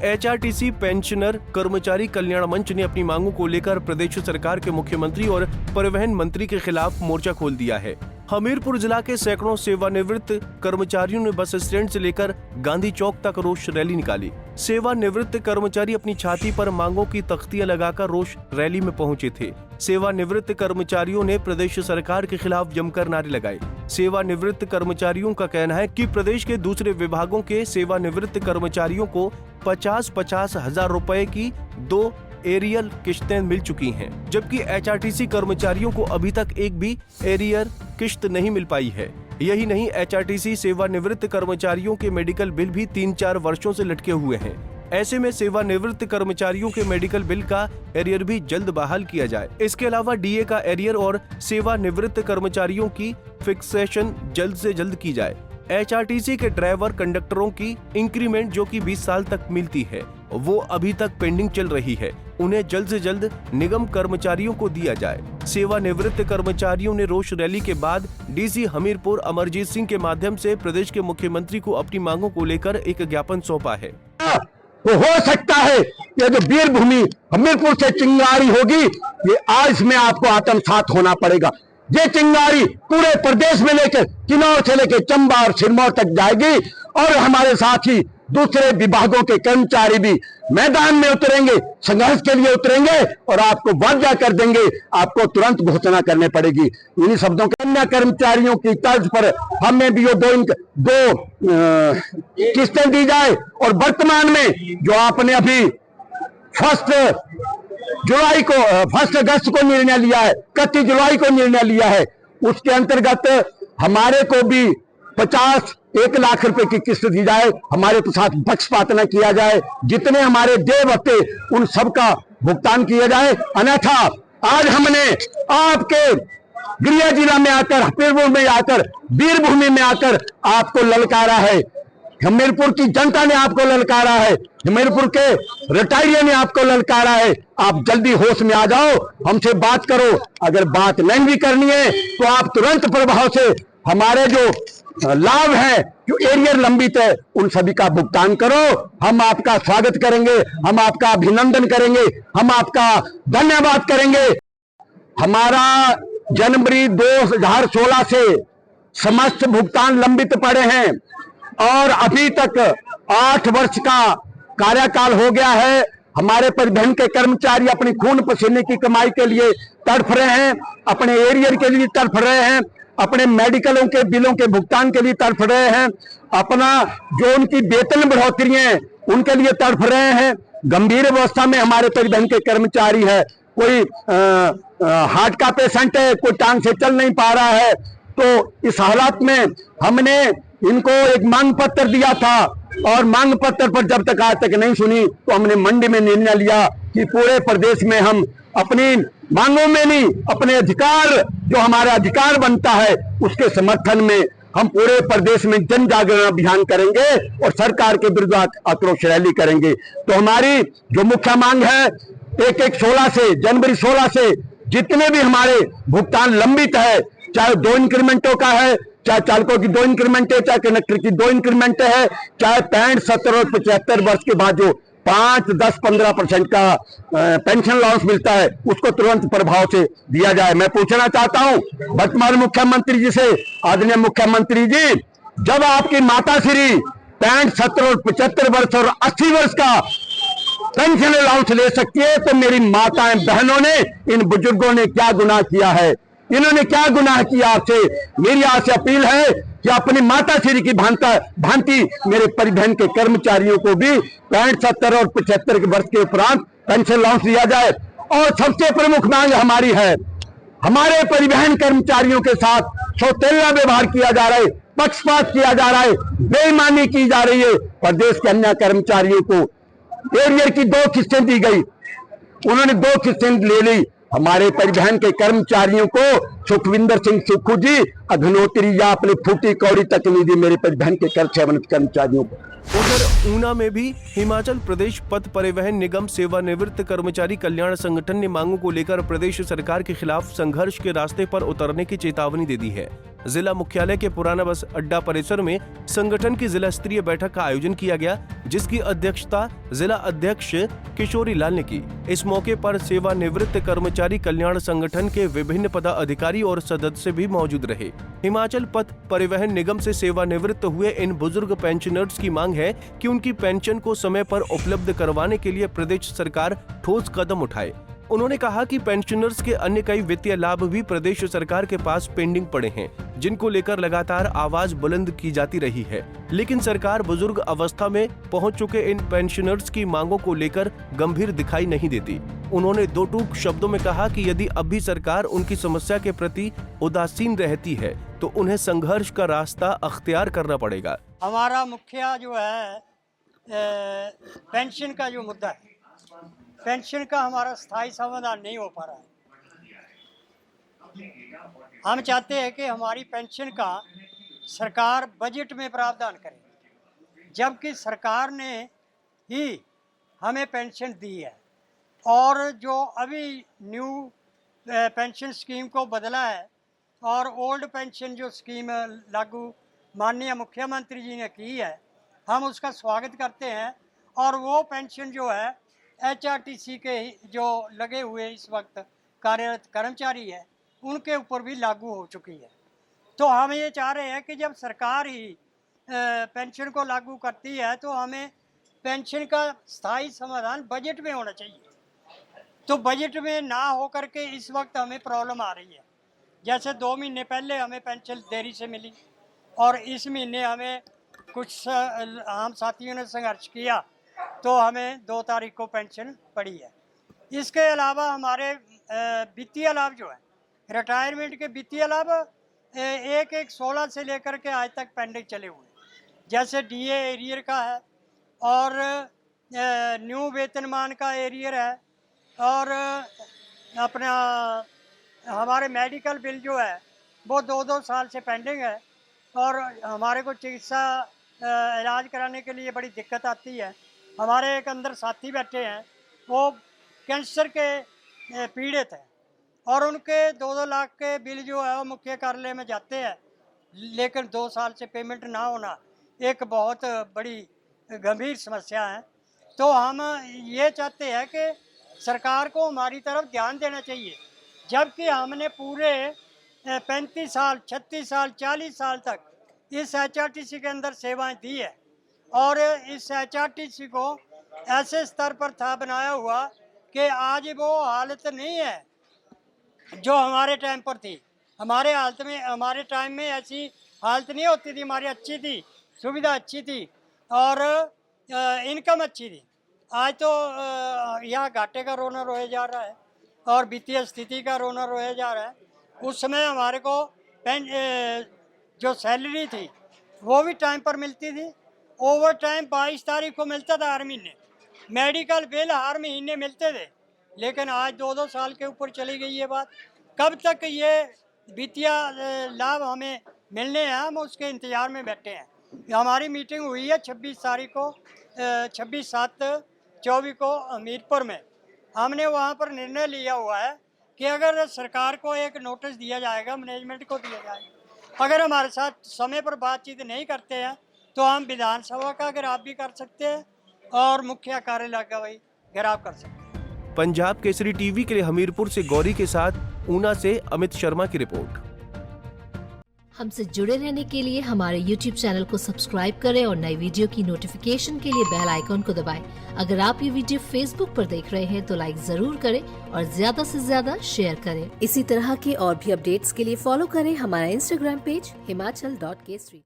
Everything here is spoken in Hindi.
एचआरटीसी पेंशनर कर्मचारी कल्याण मंच ने अपनी मांगों को लेकर प्रदेश सरकार के मुख्यमंत्री और परिवहन मंत्री के खिलाफ मोर्चा खोल दिया है। हमीरपुर जिला के सैकड़ों सेवानिवृत्त कर्मचारियों ने बस स्टैंड से लेकर गांधी चौक तक रोष रैली निकाली। सेवानिवृत्त कर्मचारी अपनी छाती पर मांगों की तख्तियां लगाकर रोष रैली में पहुंचे थे। सेवानिवृत्त कर्मचारियों ने प्रदेश सरकार के खिलाफ जमकर नारे लगाए। सेवानिवृत्त कर्मचारियों का कहना है कि प्रदेश के दूसरे विभागों के सेवानिवृत्त कर्मचारियों को 50-50 हजार रुपए की 2 एरियल किश्तें मिल चुकी हैं, जबकि एचआरटीसी कर्मचारियों को अभी तक एक भी एरियर किश्त नहीं मिल पाई है। यही नहीं, एचआरटीसी सेवानिवृत्त कर्मचारियों के मेडिकल बिल भी 3-4 वर्षों से लटके हुए हैं। ऐसे में सेवानिवृत्त कर्मचारियों के मेडिकल बिल का एरियर भी जल्द बहाल किया जाए। इसके अलावा डीए का एरियर और सेवानिवृत्त कर्मचारियों की फिक्सेशन जल्द से जल्द की जाए। एचआरटीसी के ड्राइवर कंडक्टरों की इंक्रीमेंट जो कि 20 साल तक मिलती है, वो अभी तक पेंडिंग चल रही है। उन्हें जल्द से जल्द निगम कर्मचारियों को दिया जाए। सेवानिवृत्त कर्मचारियों ने रोष रैली के बाद डीसी हमीरपुर अमरजीत सिंह के माध्यम से प्रदेश के मुख्यमंत्री को अपनी मांगों को लेकर एक ज्ञापन सौंपा है। तो हो सकता है ये जो वीर भूमि हमीरपुर से चिंगारी होगी, ये आज में आपको आत्मसात होना पड़ेगा। ये चिंगारी पूरे प्रदेश में लेकर किन्नौर से लेकर चंबा और सिरमौर तक जाएगी और हमारे साथ ही दूसरे विभागों के कर्मचारी भी मैदान में उतरेंगे, संघर्ष के लिए उतरेंगे और आपको वादा कर देंगे, आपको तुरंत घोषणा करनी पड़ेगी। इन्हीं शब्दों के अन्य कर्मचारियों की तर्ज पर हमें भी ये दो किस्तें दी जाए और वर्तमान में जो आपने अभी 1 अगस्त को निर्णय लिया है, 31 जुलाई को निर्णय लिया है, उसके अंतर्गत हमारे को भी 1 लाख रुपए की किस्त दी जाए। हमारे तो साथ पक्षपात न किया जाए। जितने हमारे देय भत्ते उन सबका भुगतान किया जाए। अन्यथा आज हमने आपके गृह जिला में आकर, हमीरपुर में आकर, वीरभूमि में आकर आपको ललकारा है। हमीरपुर की जनता ने आपको ललकारा है। हमीरपुर के रिटायरिया ने आपको ललकारा है। आप जल्दी होश में आ जाओ, हमसे बात करो। अगर बात नहीं भी करनी है तो आप तुरंत प्रभाव से हमारे जो लाभ है, जो एरियर लंबित है, उन सभी का भुगतान करो। हम आपका स्वागत करेंगे, हम आपका अभिनंदन करेंगे, हम आपका धन्यवाद करेंगे। हमारा जनवरी 2016 से समस्त भुगतान लंबित पड़े हैं और अभी तक 8 वर्ष का कार्यकाल हो गया है। हमारे परिवहन के कर्मचारी अपनी खून पसीने की कमाई के लिए तड़फ रहे हैं, अपने एरियर के लिए तड़फ रहे हैं, अपने मेडिकलों के बिलों के भुगतान के लिए तड़फ रहे हैं, अपना जो उनकी वेतन बढ़ोतरी है उनके लिए तड़फ रहे हैं। गंभीर अवस्था में हमारे परिवहन के कर्मचारी है, कोई हार्ट का पेशेंट है, कोई टांग से चल नहीं पा रहा है। तो इस हालात में हमने इनको एक मांग पत्र दिया था और मांग पत्र पर जब तक आज तक नहीं सुनी तो हमने मंडी में निर्णय लिया कि पूरे प्रदेश में हम अपनी मांगों में नहीं, अपने अधिकार, जो हमारा अधिकार बनता है, उसके समर्थन में हम पूरे प्रदेश में जन जागरण अभियान करेंगे और सरकार के विरुद्ध आक्रोश रैली करेंगे। तो हमारी जो मुख्य मांग है, 1/16 से, जनवरी 16 से जितने भी हमारे भुगतान लंबित है, चाहे 2 इंक्रीमेंटों का है, चाहे चालकों की 2 इंक्रीमेंट है, चाहे कंडक्टर की 2 इंक्रीमेंट है, चाहे 65, 70 और 75 वर्ष के बाद जो 5, 10, 15% का पेंशन अलाउंस मिलता है, उसको तुरंत प्रभाव से दिया जाए। मैं पूछना चाहता हूं वर्तमान मुख्यमंत्री जी से, आदरणीय मुख्यमंत्री जी, जब आपकी माता श्री 65, 70 और 75 वर्ष और 80 वर्ष का पेंशन अलाउंस ले सकती है, तो मेरी माताएं बहनों ने, इन बुजुर्गों ने क्या गुनाह किया है? इन्होंने क्या गुनाह किया? आपसे मेरी आपसे अपील है कि अपनी माता श्री की भांति मेरे परिवहन के कर्मचारियों को भी 65, 70 और 75 वर्ष के उपरांत पेंशन अलाउंस दिया जाए। और सबसे प्रमुख मांग हमारी है, हमारे परिवहन कर्मचारियों के साथ सौतेला व्यवहार किया जा रहा है, पक्षपात किया जा रहा है, बेईमानी की जा रही है। प्रदेश के अन्य कर्मचारियों को एरियर की 2 किस्तें दी गई, उन्होंने 2 किस्तें ले ली। हमारे परिवहन के कर्मचारियों को सुखविंदर सिंह सुक्खू जी अग्नोत्री या अपनी फूटी कौड़ी तक नहीं दी मेरे परिवहन के कर्मचारियों को। उधर ऊना में भी हिमाचल प्रदेश पथ परिवहन निगम सेवानिवृत्त कर्मचारी कल्याण संगठन ने मांगों को लेकर प्रदेश सरकार के खिलाफ संघर्ष के रास्ते पर उतरने की चेतावनी दे दी है। जिला मुख्यालय के पुराना बस अड्डा परिसर में संगठन की जिला स्तरीय बैठक का आयोजन किया गया, जिसकी अध्यक्षता जिला अध्यक्ष किशोरी लाल ने की। इस मौके पर सेवानिवृत्त कर्मचारी कल्याण संगठन के विभिन्न पदाधिकारी और सदस्य भी मौजूद रहे। हिमाचल पथ परिवहन निगम से सेवानिवृत्त हुए इन बुजुर्ग पेंशनर्स की मांग है कि उनकी पेंशन को समय पर उपलब्ध करवाने के लिए प्रदेश सरकार ठोस कदम उठाए। उन्होंने कहा कि पेंशनर्स के अन्य कई वित्तीय लाभ भी प्रदेश सरकार के पास पेंडिंग पड़े हैं, जिनको लेकर लगातार आवाज बुलंद की जाती रही है, लेकिन सरकार बुजुर्ग अवस्था में पहुंच चुके इन पेंशनर्स की मांगों को लेकर गंभीर दिखाई नहीं देती। उन्होंने दो टूक शब्दों में कहा कि यदि अब भी सरकार उनकी समस्या के प्रति उदासीन रहती है तो उन्हें संघर्ष का रास्ता अख्तियार करना पड़ेगा। हमारा मुख्य जो है पेंशन का जो मुद्दा है, पेंशन का हमारा स्थायी समाधान नहीं हो पा रहा है। हम चाहते हैं कि हमारी पेंशन का सरकार बजट में प्रावधान करे, जबकि सरकार ने ही हमें पेंशन दी है और जो अभी न्यू पेंशन स्कीम को बदला है और ओल्ड पेंशन जो स्कीम लागू माननीय मुख्यमंत्री जी ने की है, हम उसका स्वागत करते हैं। और वो पेंशन जो है HRTC के जो लगे हुए इस वक्त कार्यरत कर्मचारी है उनके ऊपर भी लागू हो चुकी है। तो हम ये चाह रहे हैं कि जब सरकार ही पेंशन को लागू करती है तो हमें पेंशन का स्थायी समाधान बजट में होना चाहिए। तो बजट में ना हो करके इस वक्त हमें प्रॉब्लम आ रही है। जैसे 2 महीने पहले हमें पेंशन देरी से मिली और इस महीने हमें कुछ आम साथियों ने संघर्ष किया तो हमें 2 तारीख को पेंशन पड़ी है। इसके अलावा हमारे वित्तीय लाभ जो है, रिटायरमेंट के वित्तीय लाभ 1/1/16 से लेकर के आज तक पेंडिंग चले हुए हैं। जैसे DA एरियर का है और न्यू वेतनमान का एरियर है और अपना हमारे मेडिकल बिल जो है वो 2-2 साल से पेंडिंग है और हमारे को चिकित्सा इलाज कराने के लिए बड़ी दिक्कत आती है। हमारे एक अंदर साथी बैठे हैं, वो कैंसर के पीड़ित हैं और उनके 2-2 लाख के बिल जो है वो मुख्य कार्यालय में जाते हैं, लेकिन 2 साल से पेमेंट ना होना एक बहुत बड़ी गंभीर समस्या है। तो हम ये चाहते हैं कि सरकार को हमारी तरफ ध्यान देना चाहिए, जबकि हमने पूरे 35 साल 36 साल 40 साल तक इस HRTC के अंदर सेवाएं दी है और इस HRTC को ऐसे स्तर पर था बनाया हुआ कि आज वो हालत नहीं है जो हमारे टाइम पर थी। हमारे टाइम में ऐसी हालत नहीं होती थी, हमारी अच्छी थी, सुविधा अच्छी थी और इनकम अच्छी थी। आज तो यहाँ घाटे का रोना रोया जा रहा है और वित्तीय स्थिति का रोना रोया जा रहा है। उस समय हमारे को जो सैलरी थी वो भी टाइम पर मिलती थी, ओवर टाइम 22 तारीख को मिलता था हर महीने, मेडिकल बिल हर महीने मिलते थे, लेकिन आज 2-2 साल के ऊपर चली गई ये बात। कब तक ये वित्तीय लाभ हमें मिलने हैं, हम उसके इंतज़ार में बैठे हैं। हमारी मीटिंग हुई है 26 तारीख को 26/7/24 को हमीरपुर में। हमने वहाँ पर निर्णय लिया हुआ है कि अगर सरकार को एक नोटिस दिया जाएगा, मैनेजमेंट को दिया जाएगा, अगर हमारे साथ समय पर बातचीत नहीं करते हैं तो हम विधानसभा का घेराव भी कर सकते हैं और मुख्य कार्यालय का भी घेराव कर सकते हैं। पंजाब केसरी टीवी के लिए हमीरपुर से गौरी के साथ ऊना से अमित शर्मा की रिपोर्ट। हमसे जुड़े रहने के लिए हमारे YouTube चैनल को सब्सक्राइब करें और नई वीडियो की नोटिफिकेशन के लिए बेल आइकॉन को दबाएं। अगर आप ये वीडियो Facebook पर देख रहे हैं तो लाइक जरूर करें और ज्यादा से ज्यादा शेयर करें। इसी तरह के और भी अपडेट्स के लिए फॉलो करें हमारा Instagram पेज himachal.kesri।